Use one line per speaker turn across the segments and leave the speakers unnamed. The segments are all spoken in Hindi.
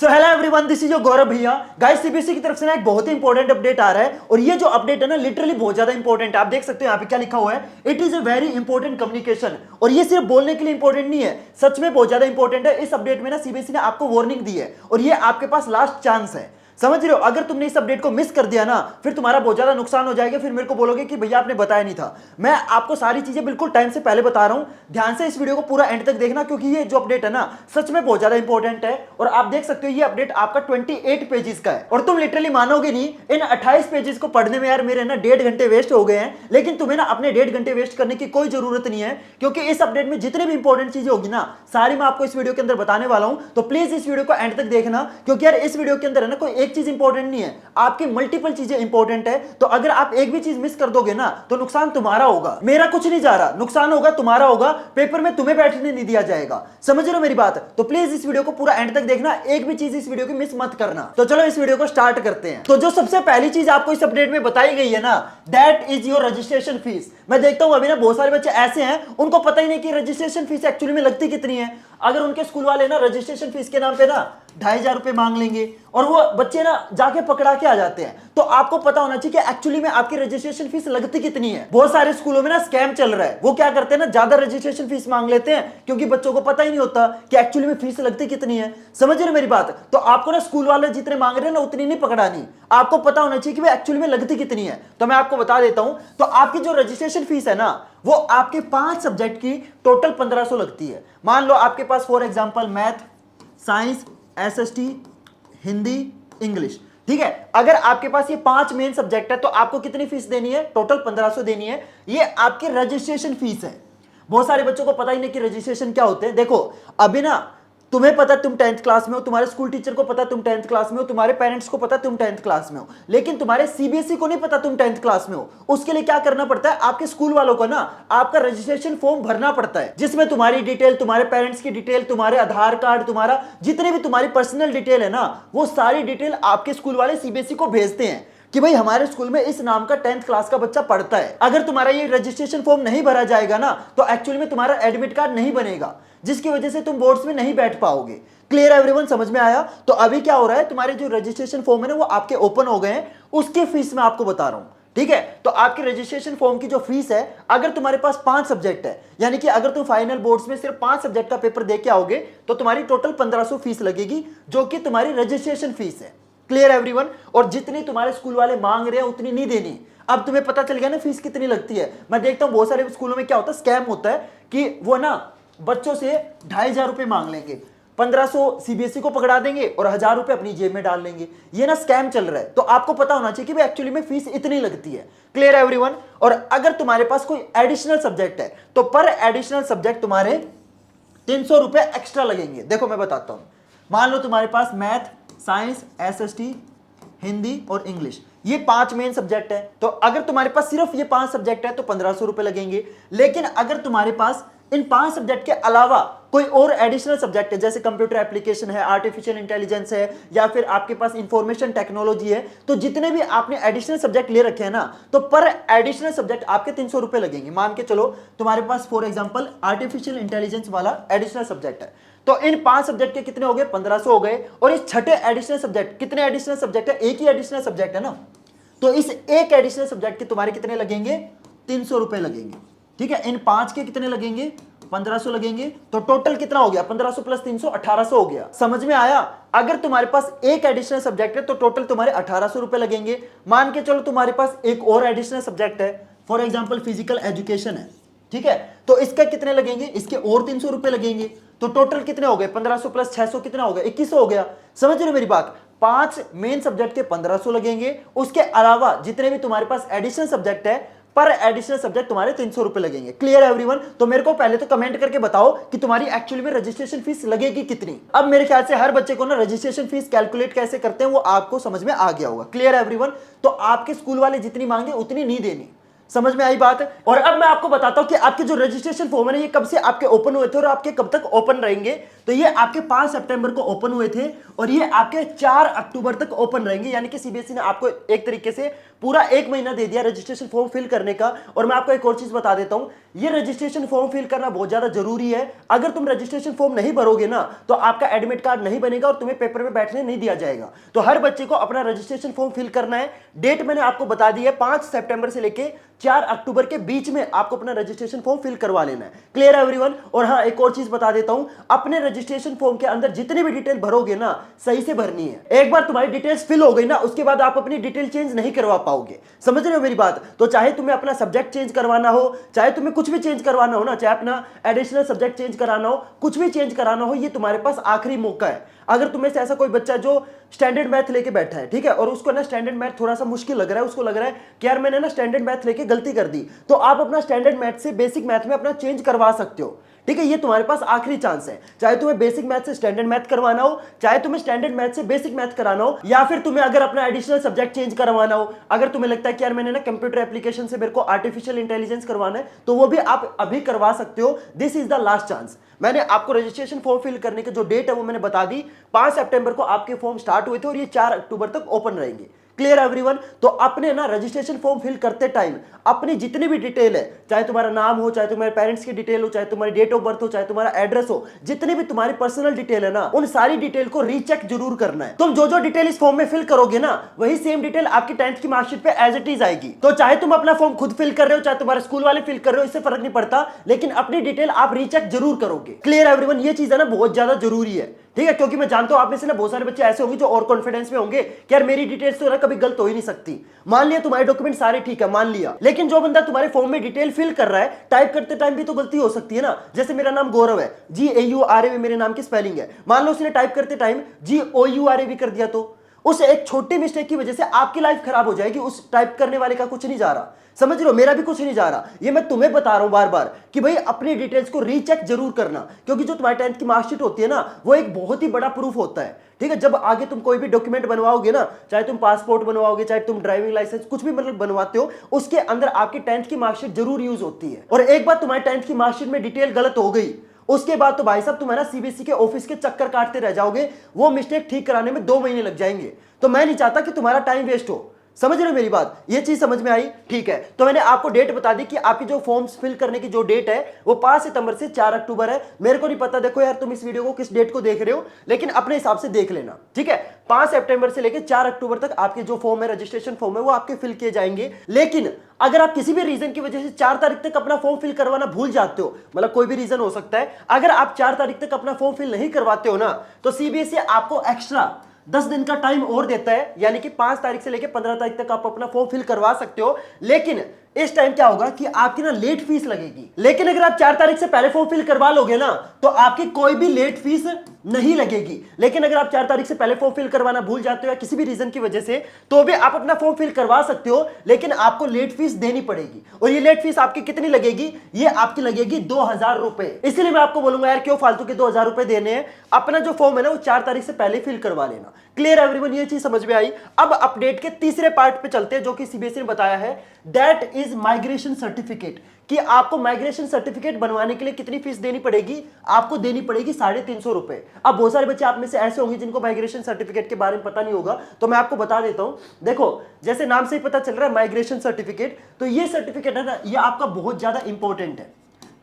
So hello everyone, this is your Gaurav bhaiya. Guys, CBSE की तरफ से ना एक बहुत ही इंपॉर्टेंट अपडेट आ रहा है और ये जो अपडेट है ना लिटरली बहुत ज्यादा इंपॉर्टेंट है। आप देख सकते हो यहाँ पे क्या लिखा हुआ है, it is a very important communication. और ये सिर्फ बोलने के लिए इंपॉर्टेंट नहीं है, सच में बहुत ज्यादा इंपॉर्टेंट है। इस अपडेट में ना सीबीएसई ने आपको वार्निंग दी है और ये आपके पास लास्ट चांस है। समझ रहे हो? अगर तुमने इस अपडेट को मिस कर दिया ना, फिर तुम्हारा बहुत ज्यादा नुकसान हो जाएगा। फिर मेरे को बोलोगे कि भैया आपने बताया नहीं था। मैं आपको सारी चीजें बिल्कुल टाइम से पहले बता रहा हूं। ध्यान से इस वीडियो को पूरा एंड तक देखना, क्योंकि ये जो अपडेट है ना सच में बहुत ज्यादा इंपॉर्टेंट है। और आप देख सकते हो ये अपडेट आपका 28 पेजेस का है और तुम लिटरली मानोगे नहीं, इन 28 पेजेस को पढ़ने में यार मेरे ना 1.5 घंटे वेस्ट हो गए हैं। लेकिन तुम्हें ना अपने 1.5 घंटे वेस्ट करने की कोई जरूरत नहीं है, क्योंकि इस अपडेट में जितने भी इंपॉर्टेंट चीजें होगी ना सारी मैं आपको इस वीडियो के अंदर बताने वाला हूं। तो प्लीज इस वीडियो को एंड तक देखना, क्योंकि यार इस वीडियो के अंदर है ना कोई एक चीज इंपॉर्टेंट नहीं है, आपकी मल्टीपल चीजें इंपॉर्टेंट है। तो अगर आप एक भी चीज मिस कर दोगे ना तो नुकसान तुम्हारा होगा, मेरा कुछ नहीं जा रहा, नुकसान होगा तुम्हारा होगा। पेपर में तुम्हें बैठने नहीं दिया जाएगा। समझ रहे हो मेरी बात? तो प्लीज इस वीडियो को पूरा एंड तक देखना, एक भी चीज इस वीडियो की मिस मत करना। तो चलो इस वीडियो को स्टार्ट करते हैं। तो जो सबसे पहली चीज आपको इस अपडेट में बताई गई है ना, that is your registration fees. मैं देखता हूं अभी ना बहुत सारे बच्चे ऐसे हैं उनको पता ही नहीं कि रजिस्ट्रेशन फीस एक्चुअली में लगती कितनी है। अगर उनके स्कूल वाले ना रजिस्ट्रेशन फीस के नाम पे ना 2,500 रुपए मांग लेंगे और वो बच्चे ना जाके पकड़ा के आ जाते हैं। तो आपको पता होना चाहिए कि एक्चुअली में आपकी रजिस्ट्रेशन फीस लगती कितनी है। बहुत सारे स्कूलों में ना स्कैम चल रहा है। वो क्या करते हैं ना, ज्यादा रजिस्ट्रेशन फीस मांग लेते हैं, क्योंकि बच्चों को पता ही नहीं होता कि एक्चुअली में फीस लगती कितनी है। समझ रहे मेरी बात? तो आपको ना स्कूल वाले जितने मांग रहे हैं ना उतनी नहीं पकड़ानी, आपको पता होना चाहिए कि एक्चुअली में लगती कितनी है। तो मैं आपको बता देता हूं। तो आपकी जो रजिस्ट्रेशन फीस है ना वो आपके 5 सब्जेक्ट की टोटल 1500 लगती है। मान लो आपके पास for example maths, science, SST, Hindi, English, ठीक है। अगर आपके पास ये 5 मेन सब्जेक्ट है तो आपको कितनी फीस देनी है? टोटल 1500 देनी है। ये आपकी रजिस्ट्रेशन फीस है। बहुत सारे बच्चों को पता ही नहीं कि रजिस्ट्रेशन क्या होते हैं। देखो अभी ना तुम्हें पता तुम 10th क्लास में हो, तुम्हारे स्कूल टीचर को पता तुम 10th क्लास में हो, तुम्हारे पेरेंट्स को पता तुम 10th क्लास में हो, लेकिन तुम्हारे सीबीएसई को नहीं पता तुम 10th क्लास में हो। उसके लिए क्या करना पड़ता है? आपके स्कूल वालों को ना आपका रजिस्ट्रेशन फॉर्म भरना पड़ता है, जिसमें तुम्हारी डिटेल, तुम्हारे पेरेंट्स की डिटेल, तुम्हारे आधार कार्ड, तुम्हारा जितने भी तुम्हारी पर्सनल डिटेल है ना वो सारी डिटेल आपके स्कूल वाले सीबीएसई को भेजते हैं कि भाई हमारे स्कूल में इस नाम का 10th क्लास का बच्चा पढ़ता है। अगर तुम्हारा ये रजिस्ट्रेशन फॉर्म नहीं भरा जाएगा ना तो एक्चुअली में तुम्हारा एडमिट कार्ड नहीं बनेगा, जिसकी वजह से तुम बोर्ड्स में नहीं बैठ पाओगे। Clear everyone? समझ में आया? तो अभी क्या हो रहा है, तुम्हारे जो रजिस्ट्रेशन फॉर्म है ना वो आपके ओपन हो गए हैं, उसकी फीस मैं आपको बता रहा हूं, ठीक है। तो आपकी रजिस्ट्रेशन फॉर्म की जो फीस है, अगर तुम्हारे पास 5 सब्जेक्ट है, यानी कि अगर तुम फाइनल बोर्ड्स में सिर्फ 5 सब्जेक्ट का पेपर दे के आओगे तो तुम्हारी टोटल 1500 फीस लगेगी, जो कि तुम्हारी रजिस्ट्रेशन फीस है। Clear everyone? और जितनी तुम्हारे स्कूल वाले मांग रहे हैं उतनी नहीं देनी। अब तुम्हें पता चल गया ना फीस कितनी लगती है। मैं देखता हूं बहुत सारे स्कूलों में क्या होता है, स्कैम होता है कि वो ना बच्चों से 2,500 रुपए मांग लेंगे, 1500 सीबीएसई को पकड़ा देंगे और 1000 रुपए अपनी जेब में डाल लेंगे। ये ना स्कैम चल रहा है। तो आपको पता होना चाहिए कि भाई एक्चुअली में फीस इतनी लगती है। Clear everyone? और अगर तुम्हारे पास कोई एडिशनल सब्जेक्ट है तो पर एडिशनल सब्जेक्ट तुम्हारे 300 रुपए एक्स्ट्रा लगेंगे। देखो मैं बताता हूं, मान लो तुम्हारे पास मैथ, साइंस, एसएसटी, हिंदी और इंग्लिश, ये 5 मेन सब्जेक्ट है। तो अगर तुम्हारे पास सिर्फ ये 5 सब्जेक्ट है तो 1500 रुपए लगेंगे। लेकिन अगर तुम्हारे पास इन 5 सब्जेक्ट के अलावा कोई और एडिशनल सब्जेक्ट है, जैसे कंप्यूटर एप्लीकेशन है, आर्टिफिशियल इंटेलिजेंस है, या फिर आपके पास इंफॉर्मेशन टेक्नोलॉजी है, तो जितने भी आपने एडिशनल सब्जेक्ट ले रखे हैं ना तो पर एडिशनल सब्जेक्ट आपके 300 रुपए लगेंगे। मान के चलो तुम्हारे पास फॉर एग्जांपल आर्टिफिशियल इंटेलिजेंस वाला एडिशनल सब्जेक्ट है, तो इन 5 सब्जेक्ट के कितने हो गए? 1500 हो गए। और इस छठे एडिशनल सब्जेक्ट, कितने एडिशनल सब्जेक्ट है? एक ही एडिशनल सब्जेक्ट है ना, तो इस एक एडिशनल सब्जेक्ट के तुम्हारे कितने लगेंगे? 300 रुपए लगेंगे, ठीक है। इन 5 के कितने लगेंगे? 1500 लगेंगे। तो टोटल कितना हो गया? 1500 प्लस 300 1800 हो गया। समझ में आया? अगर तुम्हारे पास एक एडिशनल सब्जेक्ट है तो टोटल तुम्हारे 1800 रुपए लगेंगे। मान के चलो तुम्हारे पास एक और एडिशनल सब्जेक्ट है, फॉर एग्जांपल फिजिकल एजुकेशन है, ठीक है, तो इसका कितने लगेंगे? इसके और 300 रुपए लगेंगे। तो टोटल कितने हो गए? 1500 प्लस 600 कितना हो गया? 2100 हो गया। समझ रहे हो मेरी बात? 5 मेन सब्जेक्ट के 1500 लगेंगे, उसके अलावा जितने भी तुम्हारे पास एडिशनल सब्जेक्ट है पर एडिशनल सब्जेक्ट तुम्हारे 300 रुपए लगेंगे। Clear everyone? तो मेरे को पहले तो कमेंट करके बताओ कि तुम्हारी एक्चुअली में रजिस्ट्रेशन फीस लगेगी कितनी। अब मेरे ख्याल से हर बच्चे को ना रजिस्ट्रेशन फीस कैलकुलेट कैसे करते हैं वो आपको समझ में आ गया होगा। Clear everyone? तो आपके स्कूल वाले जितनी मांगे उतनी नहीं देनी। समझ में आई बात? और अब मैं आपको बताता हूं कि आपके जो रजिस्ट्रेशन फॉर्म है ये कब से आपके ओपन हुए थे और आपके कब तक ओपन रहेंगे। तो ये आपके 5 सितंबर को ओपन हुए थे और ये आपके 4 अक्टूबर तक ओपन रहेंगे, यानी कि सीबीएसई ने आपको एक तरीके से पूरा 1 महीना दे दिया रजिस्ट्रेशन फॉर्म फिल करने का। और मैं आपको एक और चीज बता देता हूं, ये रजिस्ट्रेशन फॉर्म फिल करना बहुत ज्यादा जरूरी है। अगर तुम रजिस्ट्रेशन फॉर्म नहीं भरोगे ना तो आपका एडमिट कार्ड नहीं बनेगा और तुम्हें पेपर में बैठने नहीं दिया जाएगा। तो हर बच्चे को अपना रजिस्ट्रेशन फॉर्म फिल करना है। डेट मैंने आपको बता दी है, 5 सितंबर से लेके 4 अक्टूबर के बीच में आपको अपना रजिस्ट्रेशन फॉर्म फिल करवा लेना है। क्लियर है एवरीवन? और हाँ, एक और चीज बता देता हूं, अपने रजिस्ट्रेशन फॉर्म के अंदर जितनी भी डिटेल भरोगे ना सही से भरनी है। एक बार तुम्हारी डिटेल्स फिल हो गई ना उसके बाद आप अपनी डिटेल चेंज नहीं करवा पाओगे। समझ रहे हो मेरी बात? तो चाहे तुम्हें अपना सब्जेक्ट चेंज करवाना हो, चाहे तुम्हें कुछ भी चेंज करवाना हो ना, चाहे अपना एडिशनल सब्जेक्ट चेंज कराना हो, कुछ भी चेंज कराना हो, ये तुम्हारे पास आखिरी मौका है। अगर तुम्हें से ऐसा कोई बच्चा जो स्टैंडर्ड मैथ लेके बैठा है, ठीक है, और उसको ना स्टैंडर्ड मैथ थोड़ा सा मुश्किल लग रहा है, उसको लग रहा है कि यार मैंने ना स्टैंडर्ड मैथ लेके गलती कर दी, तो आप अपना स्टैंडर्ड मैथ से बेसिक मैथ में अपना चेंज करवा सकते हो। ठीक है, ये तुम्हारे पास आखिरी चांस है। चाहे तुम्हें बेसिक मैथ से स्टैंडर्ड मैथ करवाना हो, चाहे तुम्हें स्टैंडर्ड मैथ से बेसिक मैथ कराना हो, या फिर तुम्हें अगर अपना एडिशनल सब्जेक्ट चेंज करवाना हो, अगर तुम्हें लगता है कि यार मैंने ना कंप्यूटर एप्लीकेशन से मेरे को आर्टिफिशियल इंटेलिजेंस करवाना है, तो वो भी आप अभी करवा सकते हो। This is the last chance. मैंने आपको रजिस्ट्रेशन फॉर्म फिल करने की जो डेट है वो मैंने बता दी, 5 सितंबर को आपके फॉर्म स्टार्ट हुए थे और ये 4 अक्टूबर तक ओपन रहेंगे। Clear everyone? तो अपने ना रजिस्ट्रेशन फॉर्म फिल करते टाइम अपनी जितनी भी डिटेल है, चाहे तुम्हारा नाम हो, चाहे तुम्हारे पेरेंट्स की डिटेल हो, चाहे तुम्हारी डेट ऑफ बर्थ हो, चाहे तुम्हारा एड्रेस हो, जितनी भी तुम्हारी पर्सनल डिटेल है ना, उन सारी डिटेल को रीचेक जरूर करना है। तुम जो जो डिटेल इस फॉर्म में फिल करोगे ना वही सेम डिटेल आपकी 10th की मार्कशीट पे एज इट इज आएगी। तो चाहे तुम अपना फॉर्म खुद फिल कर रहे हो, चाहे तुम्हारे स्कूल वाले फिल कर रहे हो, इससे फर्क नहीं पड़ता, लेकिन अपनी डिटेल आप रीचेक जरूर करोगे। Clear everyone? ये चीज है ना बहुत ज्यादा जरूरी है। ठीक है, क्योंकि मैं जानता हूं आप में से ना बहुत सारे बच्चे ऐसे होंगे जो और कॉन्फिडेंस में होंगे कि यार मेरी डिटेल्स तो ना कभी गलत हो ही नहीं सकती। मान लिया तुम्हारे डॉक्यूमेंट सारे ठीक है, मान लिया, लेकिन जो बंदा तुम्हारे फॉर्म में डिटेल फिल कर रहा है, टाइप करते टाइम भी तो गलती हो सकती है ना। जैसे मेरा नाम गौरव है, GAURAV मेरे नाम की स्पेलिंग है, मान लो उसने टाइप करते टाइम GOURAV कर दिया, तो उस एक छोटी मिस्टेक की वजह से आपकी लाइफ खराब हो जाएगी, उस टाइप करने वाले का कुछ नहीं जा रहा। समझ रहे हो? मेरा भी कुछ नहीं जा रहा। ये मैं तुम्हें बता रहा हूं बार बार कि भाई अपनी डिटेल्स को रीचेक जरूर करना, क्योंकि जो तुम्हारी 10th की मार्कशीट होती है ना वो एक बहुत ही बड़ा प्रूफ होता है। ठीक है, जब आगे तुम कोई भी डॉक्यूमेंट बनवाओगे ना, चाहे तुम पासपोर्ट बनवाओगे, चाहे तुम ड्राइविंग लाइसेंस, कुछ भी मतलब बनवाते हो, उसके अंदर आपकी 10th की मार्कशीट जरूर यूज होती है। और एक बार तुम्हारी 10th की मार्कशीट में डिटेल गलत हो गई, उसके बाद तो भाई साहब तुम्हारा सीबीएसई के ऑफिस के चक्कर काटते रह जाओगे, वो मिस्टेक ठीक कराने में 2 महीने लग जाएंगे। तो मैं नहीं चाहता कि तुम्हारा टाइम वेस्ट हो। समझ रहे हो मेरी बात? ये चीज समझ में आई? ठीक है, तो मैंने आपको डेट बता दी कि आपकी जो फॉर्म्स फिल करने की जो डेट है वो 5 सितंबर से 4 अक्टूबर है। मेरे को नहीं पता, देखो यार तुम इस वीडियो को किस डेट को देख रहे हो, लेकिन अपने हिसाब से देख लेना। ठीक है, 5 सितंबर से लेकर 4 अक्टूबर तक आपके जो फॉर्म है, रजिस्ट्रेशन फॉर्म है, वो आपके फिल किए जाएंगे। लेकिन अगर आप किसी भी रीजन की वजह से 4 तारीख तक अपना फॉर्म फिल करवाना भूल जाते हो, मतलब कोई भी रीजन हो सकता है, अगर आप 4 तारीख तक अपना फॉर्म फिल नहीं करवाते हो ना, तो सीबीएसई आपको एक्स्ट्रा 10 दिन का टाइम और देता है, यानी कि 5 तारीख से लेकर 15 तारीख तक आप अपना फॉर्म फिल करवा सकते हो। लेकिन इस टाइम क्या होगा कि आपकी ना लेट फीस लगेगी। लेकिन अगर आप 4 तारीख से पहले फॉर्म फिल करवा लोगे ना तो आपकी कोई भी लेट फीस नहीं लगेगी। लेकिन अगर आप 4 तारीख से पहले फॉर्म फिल करवाना भूल जाते हो या किसी भी रीजन की वजह से, तो भी आप अपना फॉर्म फिल करवा सकते हो, लेकिन आपको लेट फीस देनी पड़ेगी। और ये लेट फीस आपकी कितनी लगेगी? ये आपकी लगेगी 2000 रुपए। इसलिए मैं आपको बोलूंगा यार क्यों फालतू के 2000 रुपए देने हैं, अपना जो फॉर्म है ना वो 4 तारीख से पहले फिल करवा लेना। Clear everyone? ये चीज समझ में आई? अब अपडेट के तीसरे पार्ट पे चलते हैं जो कि सीबीएसई ने बताया है, दैट इज माइग्रेशन सर्टिफिकेट। कि आपको माइग्रेशन सर्टिफिकेट बनवाने के लिए कितनी फीस देनी पड़ेगी? आपको देनी पड़ेगी 350 रुपए। अब बहुत सारे बच्चे आप में से ऐसे होंगे जिनको माइग्रेशन सर्टिफिकेट के बारे में पता नहीं होगा, तो मैं आपको बता देता हूं। देखो, जैसे नाम से ही पता चल रहा है माइग्रेशन सर्टिफिकेट, तो ये सर्टिफिकेट है ना, ये आपका बहुत ज्यादा इंपॉर्टेंट है,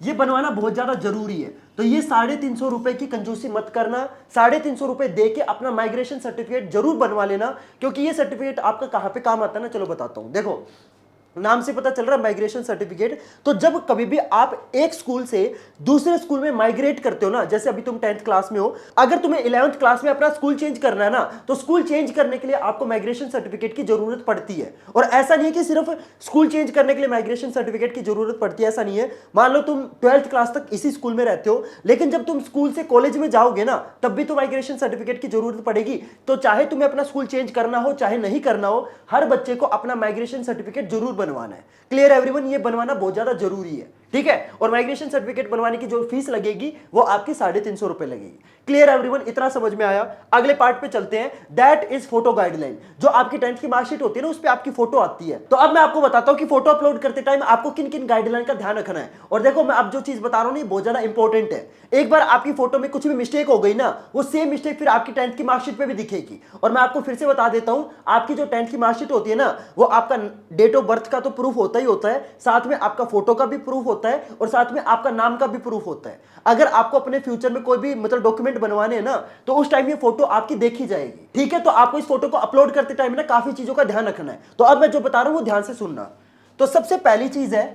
ये बनवाना बहुत ज्यादा जरूरी है। तो ये 350 रुपए की कंजूसी मत करना, 350 रुपए दे के अपना माइग्रेशन सर्टिफिकेट जरूर बनवा लेना, क्योंकि ये सर्टिफिकेट आपका कहां पे काम आता है ना, चलो बताता हूं। देखो, नाम से पता चल रहा है माइग्रेशन सर्टिफिकेट, तो जब कभी भी आप एक स्कूल से दूसरे स्कूल में माइग्रेट करते हो ना, जैसे अभी तुम 10th क्लास में हो, अगर तुम्हें 11th क्लास में अपना स्कूल चेंज करना है ना, तो स्कूल चेंज करने के लिए आपको माइग्रेशन सर्टिफिकेट की जरूरत पड़ती है। और ऐसा नहीं है कि सिर्फ स्कूल चेंज करने के लिए माइग्रेशन सर्टिफिकेट की जरूरत पड़ती है, ऐसा नहीं है। मान लो तुम 12th क्लास तक इसी स्कूल में रहते हो, लेकिन जब तुम स्कूल से कॉलेज में जाओगे ना, तब भी तो माइग्रेशन सर्टिफिकेट की जरूरत पड़ेगी। तो चाहे तुम्हें अपना स्कूल चेंज करना हो चाहे नहीं करना हो, हर बच्चे को अपना माइग्रेशन सर्टिफिकेट जरूर बनवाना है। Clear everyone? ये बनवाना बहुत ज्यादा जरूरी है। ठीक है। और माइग्रेशन सर्टिफिकेट बनवाने की जो फीस लगेगी वो आपकी 350 रुपए लगेगी। क्लियर एवरीवन, इतना समझ में आया। अगले पार्ट पे चलते हैं, दैट इज फोटो गाइडलाइन। जो आपकी 10th की मार्कशीट होती है ना, उस पे आपकी फोटो आती है। तो अब मैं आपको बताता हूं कि फोटो अपलोड करते टाइम आपको किन किन गाइडलाइन का ध्यान रखना है। और देखो, मैं अब जो चीज बता रहा हूं बहुत ज्यादा इंपॉर्टेंट है। एक बार आपकी फोटो में कुछ भी मिस्टेक हो गई ना, वो सेम मिस्टेक फिर आपकी 10th की मार्कशीट पे भी दिखेगी। और मैं आपको फिर से बता देता हूं, आपकी जो 10th की मार्कशीट होती है ना, वो आपका डेट ऑफ बर्थ का तो प्रूफ होता ही होता है, साथ में आपका फोटो का भी प्रूफ होता है, और साथ में आपका नाम का भी प्रूफ होता है। अगर आपको अपने फ्यूचर में कोई भी मतलब डॉक्यूमेंट बनवाने हैं ना, तो उस टाइम ये फोटो आपकी देखी जाएगी। ठीक है, तो आपको इस फोटो को अपलोड करते टाइम ना काफी चीजों का ध्यान रखना है। तो अब मैं जो बता रहा हूं वो ध्यान से सुनना। तो सबसे पहली चीज है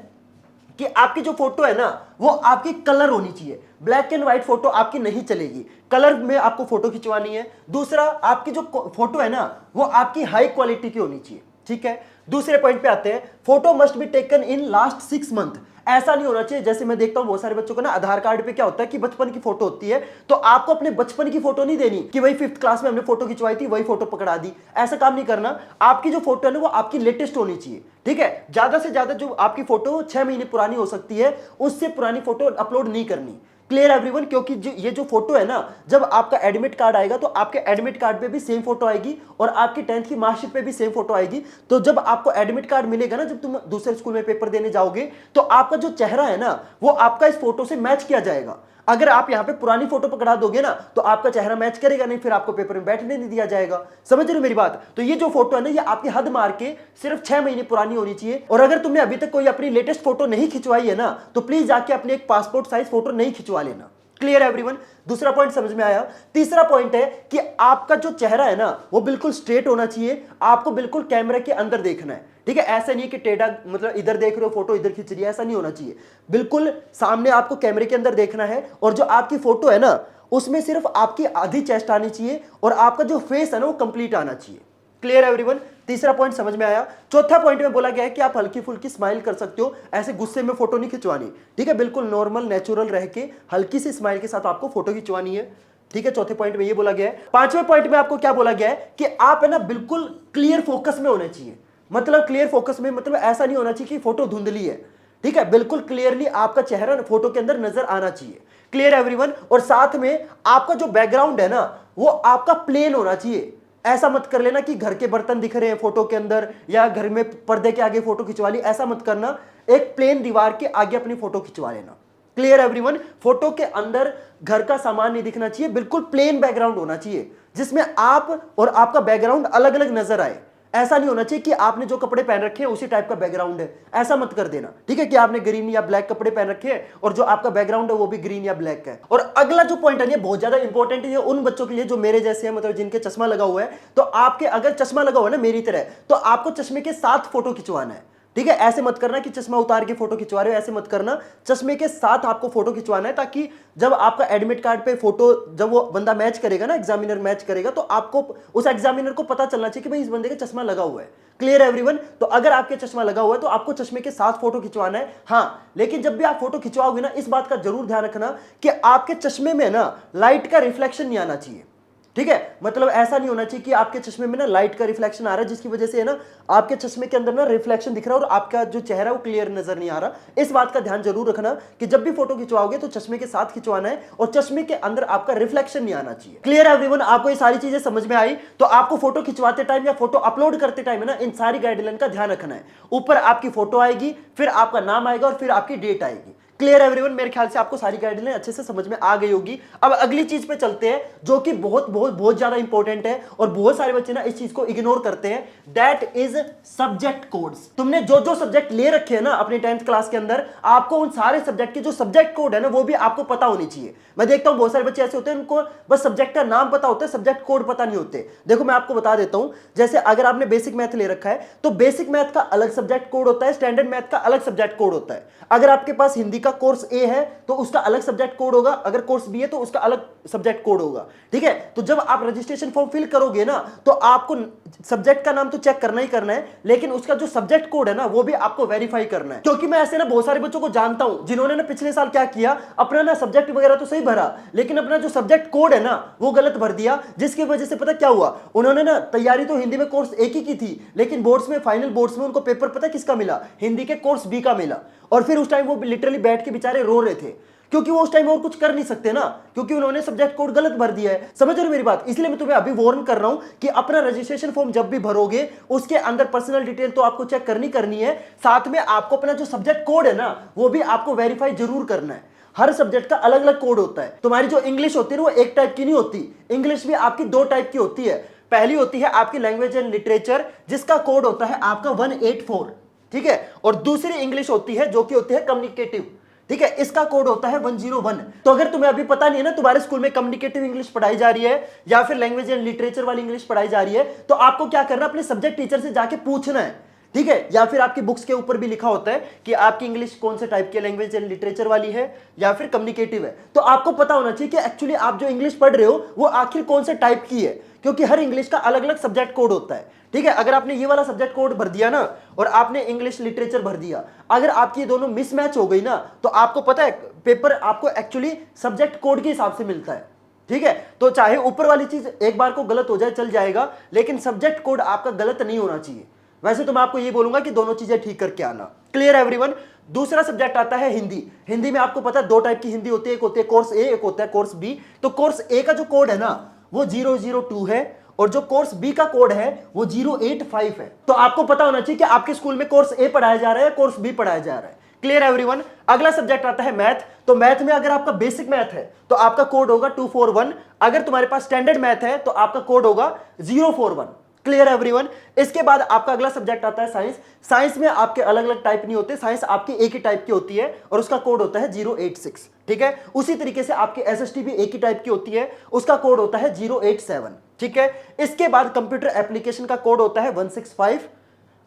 कि आपकी जो फोटो है ना, वो आपकी कलर होनी चाहिए। ब्लैक एंड व्हाइट फोटो आपकी नहीं चलेगी, कलर में आपको फोटो खिंचवानी है। दूसरा, आपकी जो फोटो है ना, वो आपकी हाई क्वालिटी की होनी चाहिए। ठीक है, दूसरे पॉइंट पे आते हैं, photo must be taken in last 6 month. ऐसा नहीं होना चाहिए, जैसे मैं देखता हूं बहुत सारे बच्चों को ना आधार कार्ड पे क्या होता है कि बचपन की फोटो होती है, तो आपको अपने बचपन की फोटो नहीं देनी कि वही 5th क्लास में हमने फोटो खिंचवाई थी वही फोटो पकड़ा दी। ऐसा काम नहीं करना। आपकी जो फोटो है ना, वो आपकी लेटेस्ट होनी चाहिए। ठीक है, ज्यादा से ज्यादा जो आपकी फोटो 6 महीने पुरानी हो सकती है, उससे पुरानी फोटो अपलोड नहीं करनी। क्लियर एवरीवन, क्योंकि ये जो फोटो है ना, जब आपका एडमिट कार्ड आएगा तो आपके एडमिट कार्ड पे भी सेम फोटो आएगी और आपकी 10th की मार्कशीट पे भी सेम फोटो आएगी। तो जब आपको एडमिट कार्ड मिलेगा ना, जब तुम दूसरे स्कूल में पेपर देने जाओगे, तो आपका जो चेहरा है ना, वो आपका इस फोटो से मैच किया जाएगा। अगर आप यहां पे पुरानी फोटो पकड़ा दोगे ना, तो आपका चेहरा मैच करेगा नहीं, फिर आपको पेपर में बैठने नहीं दिया जाएगा। समझ रहे हो मेरी बात? तो ये जो फोटो है ना, ये आपकी हद मार के सिर्फ 6 महीने पुरानी होनी चाहिए। और अगर तुमने अभी तक कोई अपनी लेटेस्ट फोटो नहीं खिंचवाई है ना, तो प्लीज जाके अपनी एक पासपोर्ट साइज फोटो नहीं खिंचवा लेना। क्लियर एवरीवन, दूसरा पॉइंट समझ में आया। तीसरा पॉइंट है कि आपका जो चेहरा है ना, वो बिल्कुल स्ट्रेट होना चाहिए। आपको बिल्कुल कैमरे के अंदर देखना है। ठीक है, ऐसा नहीं कि टेढ़ा, मतलब इधर देख रहे हो फोटो इधर खींच रही है, ऐसा नहीं होना चाहिए। बिल्कुल सामने आपको कैमरे के अंदर देखना है। और जो आपकी फोटो है ना, उसमें सिर्फ आपकी आधी चेस्ट आनी चाहिए और आपका जो फेस है ना, वो कंप्लीट आना चाहिए। क्लियर एवरीवन, तीसरा पॉइंट समझ में आया। चौथा पॉइंट में बोला गया है कि आप हल्की फुल्की स्माइल कर सकते हो, ऐसे गुस्से में फोटो नहीं खिंचवानी। ठीक है, बिल्कुल नॉर्मल नेचुरल रह के हल्की सी स्माइल के साथ आपको फोटो खिंचवानी है। ठीक है, चौथे पॉइंट में ये बोला गया है। पांचवें पॉइंट में आपको क्या बोला गया है कि आप है ना बिल्कुल क्लियर फोकस में होने चाहिए। मतलब क्लियर फोकस में मतलब ऐसा नहीं होना चाहिए कि फोटो धुंधली है। ठीक है, बिल्कुल क्लियरली आपका चेहरा फोटो के अंदर नजर आना चाहिए। क्लियर एवरीवन, और साथ में आपका जो बैकग्राउंड है ना, वो आपका प्लेन होना चाहिए। ऐसा मत कर लेना कि घर के बर्तन दिख रहे हैं फोटो के अंदर, या घर में पर्दे के आगे फोटो खिंचवा ली, ऐसा मत करना। एक प्लेन दीवार के आगे अपनी फोटो खिंचवा लेना। क्लियर एवरीवन, फोटो के अंदर घर का सामान नहीं दिखना चाहिए, बिल्कुल प्लेन बैकग्राउंड होना चाहिए जिसमें आप और आपका बैकग्राउंड अलग अलग नजर आए। ऐसा नहीं होना चाहिए कि आपने जो कपड़े पहन रखे हैं उसी टाइप का बैकग्राउंड है, ऐसा मत कर देना। ठीक है, कि आपने ग्रीन या ब्लैक कपड़े पहन रखे हैं और जो आपका बैकग्राउंड है वो भी ग्रीन या ब्लैक है। और अगला जो पॉइंट है ये बहुत ज्यादा इंपॉर्टेंट है उन बच्चों के लिए जो मेरे जैसे हैं, मतलब जिनके चश्मा लगा हुआ है। तो आपके अगर चश्मा लगा हुआ है ना मेरी तरह, तो आपको चश्मे के साथ फोटो खिंचवाना है। ठीक है, ऐसे मत करना कि चश्मा उतार के फोटो खिंचवा रहे हो, ऐसे मत करना। चश्मे के साथ आपको फोटो खिंचवाना है, ताकि जब आपका एडमिट कार्ड पे फोटो जब वो बंदा मैच करेगा ना, एग्जामिनर मैच करेगा, तो आपको उस एग्जामिनर को पता चलना चाहिए कि भाई इस बंदे का चश्मा लगा हुआ है। क्लियर एवरीवन, तो अगर आपके चश्मा लगा हुआ है तो आपको चश्मे के साथ फोटो खिंचवाना है। हाँ, लेकिन जब भी आप फोटो खिंचवाओगे ना, इस बात का जरूर ध्यान रखना कि आपके चश्मे में ना लाइट का रिफ्लेक्शन नहीं आना चाहिए। ठीक है, मतलब ऐसा नहीं होना चाहिए कि आपके चश्मे में ना लाइट का रिफ्लेक्शन आ रहा है, जिसकी वजह से है ना आपके चश्मे के अंदर ना रिफ्लेक्शन दिख रहा है और आपका जो चेहरा है वो क्लियर नजर नहीं आ रहा। इस बात का ध्यान जरूर रखना कि जब भी फोटो खिंचवाओगे तो चश्मे के साथ खिंचवाना है और चश्मे के अंदर आपका रिफ्लेक्शन नहीं आना चाहिए। क्लियर एवरीवन, आपको ये सारी चीजें समझ में आई? तो आपको फोटो खिंचवाते टाइम या फोटो अपलोड करते टाइम है ना, इन सारी गाइडलाइन का ध्यान रखना है। ऊपर आपकी फोटो आएगी, फिर आपका नाम आएगा और फिर आपकी डेट आएगी। क्लियर एवरीवन, मेरे ख्याल से आपको सारी गाइडलाइन अच्छे से समझ में आ गई होगी। अब अगली चीज पे चलते हैं जो कि बहुत बहुत बहुत ज्यादा इंपॉर्टेंट है और बहुत सारे बच्चे ना इस चीज को इग्नोर करते हैं। That is subject codes. तुमने जो जो सब्जेक्ट ले रखे हैं ना अपनी 10th क्लास के अंदर, आपको उन सारे सब्जेक्ट के जो सब्जेक्ट कोड है ना, वो भी आपको पता होनी चाहिए। मैं देखता हूं बहुत सारे बच्चे ऐसे होते हैं उनको बस सब्जेक्ट का नाम पता होता है, सब्जेक्ट कोड पता नहीं होते। देखो मैं आपको बता देता हूं, जैसे अगर आपने बेसिक मैथ ले रखा है तो बेसिक मैथ का अलग सब्जेक्ट कोड होता है, स्टैंडर्ड मैथ का अलग सब्जेक्ट कोड होता है। अगर आपके पास हिंदी का कोर्स ए है तो उसका अलग सब्जेक्ट कोड होगा, अगर कोर्स बी है तो उसका अलग सब्जेक्ट कोड होगा, ठीक है। तो जब आप रजिस्ट्रेशन फॉर्म फिल करोगे ना तो आपको सब्जेक्ट का नाम तो चेक करना ही करना है, लेकिन उसका जो सब्जेक्ट कोड है ना वो भी आपको वेरीफाई करना है। क्योंकि मैं ऐसे ना बहुत सारे बच्चों को जानता हूं जिन्होंने ना पिछले साल क्या किया, अपना ना सब्जेक्ट वगैरह तो सही भरा लेकिन अपना जो सब्जेक्ट कोड है ना वो गलत भर दिया, जिसकी वजह से पता क्या हुआ, उन्होंने ना तैयारी तो हिंदी में कोर्स एक ही की थी लेकिन बोर्ड्स में, फाइनल बोर्ड्स में उनको पेपर पता किसका मिला, हिंदी के कोर्स बी का मिला। और फिर उस टाइम वो लिटरली बैठ के बेचारे रो रहे थे क्योंकि वो उस टाइम और कुछ कर नहीं सकते ना, क्योंकि उन्होंने सब्जेक्ट कोड गलत भर दिया है। समझ रहे हो मेरी बात? इसलिए मैं तुम्हें अभी वार्न कर रहा हूं कि अपना रजिस्ट्रेशन फॉर्म जब भी भरोगे उसके अंदर पर्सनल डिटेल तो आपको चेक करनी है, साथ में आपको अपना जो सब्जेक्ट कोड है ना वो भी आपको वेरीफाई जरूर करना है। हर सब्जेक्ट का अलग अलग कोड होता है। तुम्हारी जो इंग्लिश होती है वो एक टाइप की नहीं होती, इंग्लिश भी आपकी दो टाइप की होती है। पहली होती है आपकी लैंग्वेज एंड लिटरेचर जिसका कोड होता है आपका 184, ठीक है। और दूसरी इंग्लिश होती है जो कि होती है कम्युनिकेटिव, ठीक है, इसका कोड होता है 101। तो अगर तुम्हें अभी पता नहीं है ना तुम्हारे स्कूल में कम्युनिकेटिव इंग्लिश पढ़ाई जा रही है या फिर लैंग्वेज एंड लिटरेचर वाली इंग्लिश पढ़ाई जा रही है, तो आपको क्या करना, अपने सब्जेक्ट टीचर से जाके पूछना है, ठीक है। या फिर आपकी बुक्स के ऊपर भी लिखा होता है कि आपकी इंग्लिश कौन से टाइप की लैंग्वेज एंड लिटरेचर वाली है या फिर कम्युनिकेटिव है। तो आपको पता होना चाहिए कि एक्चुअली आप जो इंग्लिश पढ़ रहे हो वो आखिर कौन से टाइप की है, क्योंकि हर इंग्लिश का अलग अलग सब्जेक्ट कोड होता है, ठीक है। अगर आपने ये वाला सब्जेक्ट कोड भर दिया ना और आपने इंग्लिश लिटरेचर भर दिया, अगर आपकी ये दोनों मिसमैच हो गई ना तो आपको पता है पेपर आपको एक्चुअली सब्जेक्ट कोड के हिसाब से मिलता है, ठीक है। तो चाहे ऊपर वाली चीज एक बार को गलत हो जाए चल जाएगा, लेकिन सब्जेक्ट कोड आपका गलत नहीं होना चाहिए। वैसे तो मैं आपको ये बोलूंगा कि दोनों चीजें ठीक करके आना। Clear everyone? दूसरा सब्जेक्ट आता है हिंदी। हिंदी में आपको पता है दो टाइप की हिंदी होती है, एक होती है कोर्स ए, एक होता है कोर्स बी। तो कोर्स ए का जो कोड है ना वो 002 है और जो कोर्स बी का कोड है वो 085 है। तो आपको पता होना चाहिए कि आपके स्कूल में कोर्स ए पढ़ाया जा रहा है, कोर्स बी पढ़ाया जा रहा है। Clear everyone? अगला सब्जेक्ट आता है मैथ। तो मैथ में अगर आपका बेसिक मैथ है तो आपका कोड होगा 241, अगर तुम्हारे पास स्टैंडर्ड मैथ है तो आपका कोड होगा 041। Clear everyone? इसके बाद आपका अगला सब्जेक्ट आता है साइंस। साइंस में आपके अलग अलग टाइप नहीं होते, साइंस आपकी एक ही टाइप की होती है और उसका कोड होता है 086, ठीक है। उसी तरीके से आपकी एसएसटी भी एक ही टाइप की होती है, उसका कोड होता है 087, ठीक है। इसके बाद कंप्यूटर एप्लीकेशन का कोड होता है 165,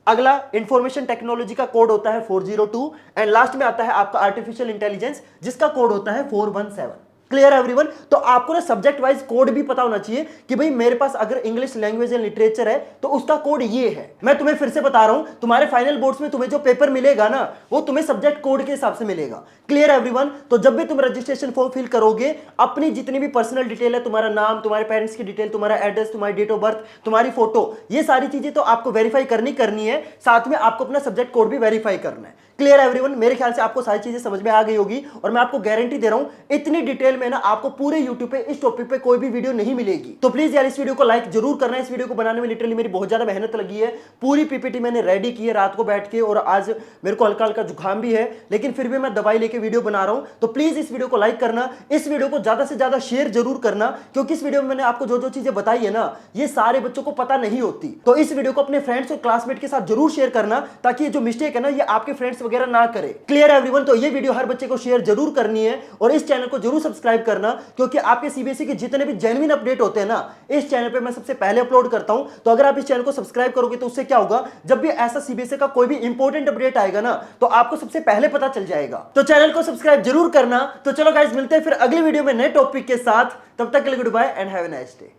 अगला इंफॉर्मेशन टेक्नोलॉजी का कोड होता है 402 एंड लास्ट में आता है आपका आर्टिफिशियल इंटेलिजेंस जिसका कोड होता है 417। Clear everyone? तो आपको ना सब्जेक्ट वाइज कोड भी पता होना चाहिए कि भाई मेरे पास अगर इंग्लिश लैंग्वेज एंड लिटरेचर है तो उसका कोड ये है। मैं तुम्हें फिर से बता रहा हूं, तुम्हारे फाइनल बोर्ड्स में तुम्हें जो पेपर मिलेगा ना वो तुम्हें सब्जेक्ट कोड के हिसाब से मिलेगा। Clear everyone? तो जब भी तुम रजिस्ट्रेशन फॉर्म फिल करोगे अपनी जितनी भी पर्सनल डिटेल है, तुम्हारा नाम, तुम्हारे पेरेंट्स की डिटेल, तुम्हारा एड्रेस, तुम्हारी डेट ऑफ बर्थ, तुम्हारी फोटो, ये सारी चीजें तो आपको वेरीफाई करनी है, साथ में आपको अपना सब्जेक्ट कोड भी वेरीफाई करना है। Clear everyone? मेरे ख्याल से आपको सारी चीजें समझ में आ गई होगी और मैं आपको गारंटी दे रहा हूं इतनी डिटेल में ना आपको पूरे YouTube पे इस टॉपिक पे कोई भी वीडियो नहीं मिलेगी। तो प्लीज यार इस वीडियो को लाइक जरूर करना है। इस वीडियो को बनाने में लिटरली मेरी बहुत ज्यादा मेहनत लगी है, पूरी पीपीटी मैंने रेडी की है रात को बैठ के, और आज मेरे को हल्का हल्का जुकाम भी है लेकिन फिर भी मैं दवाई लेके वीडियो बना रहा हूं। तो प्लीज इस वीडियो को लाइक करना, इस वीडियो को ज्यादा से ज्यादा शेयर जरूर करना, क्योंकि इस वीडियो में मैंने आपको जो जो चीजें बताई है ना ये सारे बच्चों को पता नहीं होती। तो इस वीडियो को अपने फ्रेंड्स और क्लासमेट के साथ जरूर शेयर करना ताकि ये जो मिस्टेक है ना ये आपके फ्रेंड्स वगैरह ना करे। Clear everyone? तो ये वीडियो हर बच्चे को शेयर जरूर करनी है और इस चैनल को जरूर सब्सक्राइब करना, क्योंकि आपके सीबीएसई के जितने भी जेन्युइन अपडेट होते हैं ना इस चैनल पे मैं सबसे पहले अपलोड करता हूं। तो अगर आप इस चैनल को सब्सक्राइब करोगे तो उससे क्या होगा, जब भी ऐसा सीबीएसई का कोई भी इंपॉर्टेंट अपडेट आएगा ना तो आपको सबसे पहले पता चल जाएगा। तो चैनल को सब्सक्राइब जरूर करना। तो चलो गाइस मिलते हैं फिर अगली वीडियो में नए टॉपिक के साथ, तब तक के लिए goodbye and have a nice day.